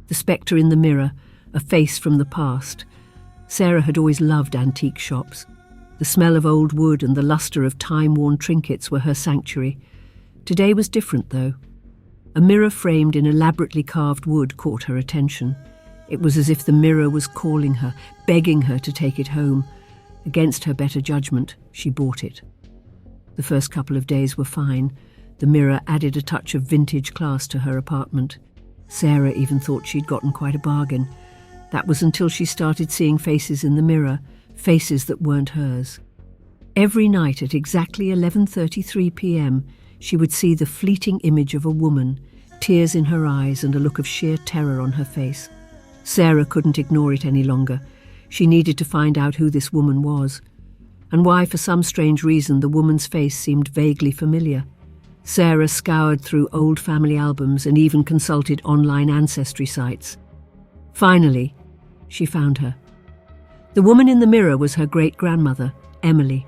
The spectre in the mirror, a face from the past. Sarah had always loved antique shops. The smell of old wood and the luster of time-worn trinkets were her sanctuary. Today was different, though. A mirror framed in elaborately carved wood caught her attention. It was as if the mirror was calling her, begging her to take it home. Against her better judgment, she bought it. The first couple of days were fine. The mirror added a touch of vintage class to her apartment. Sarah even thought she'd gotten quite a bargain. That was until she started seeing faces in the mirror, faces that weren't hers. Every night at exactly 11:33 p.m, she would see the fleeting image of a woman, tears in her eyes and a look of sheer terror on her face. Sarah couldn't ignore it any longer. She needed to find out who this woman was, and why, for some strange reason, the woman's face seemed vaguely familiar. Sarah scoured through old family albums and even consulted online ancestry sites. Finally, she found her. The woman in the mirror was her great-grandmother, Emily.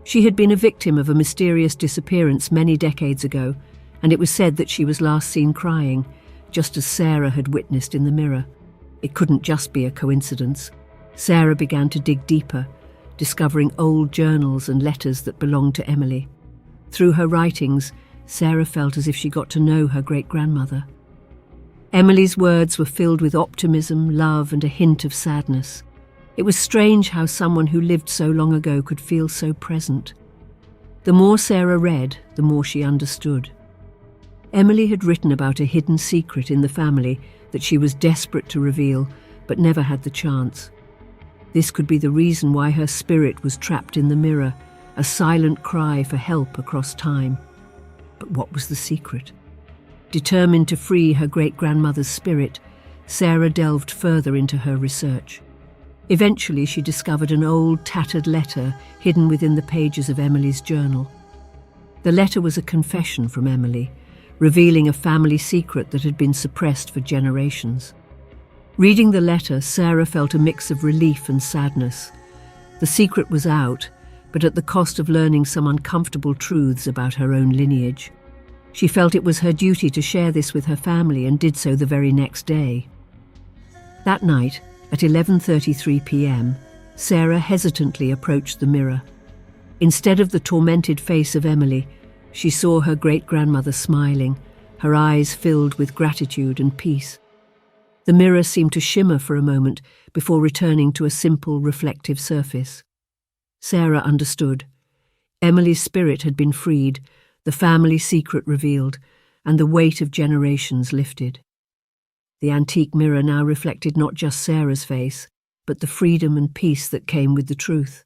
She had been a victim of a mysterious disappearance many decades ago, and it was said that she was last seen crying, just as Sarah had witnessed in the mirror. It couldn't just be a coincidence. Sarah began to dig deeper, discovering old journals and letters that belonged to Emily. Through her writings, Sarah felt as if she got to know her great-grandmother. Emily's words were filled with optimism, love, and a hint of sadness. It was strange how someone who lived so long ago could feel so present. The more Sarah read, the more she understood. Emily had written about a hidden secret in the family that she was desperate to reveal, but never had the chance. This could be the reason why her spirit was trapped in the mirror, a silent cry for help across time. But what was the secret? Determined to free her great-grandmother's spirit, Sarah delved further into her research. Eventually, she discovered an old, tattered letter hidden within the pages of Emily's journal. The letter was a confession from Emily, revealing a family secret that had been suppressed for generations. Reading the letter, Sarah felt a mix of relief and sadness. The secret was out, but at the cost of learning some uncomfortable truths about her own lineage. She felt it was her duty to share this with her family and did so the very next day. That night, at 11:33 p.m, Sarah hesitantly approached the mirror. Instead of the tormented face of Emily, she saw her great-grandmother smiling, her eyes filled with gratitude and peace. The mirror seemed to shimmer for a moment before returning to a simple, reflective surface. Sarah understood. Emily's spirit had been freed, the family secret revealed, and the weight of generations lifted. The antique mirror now reflected not just Sarah's face, but the freedom and peace that came with the truth.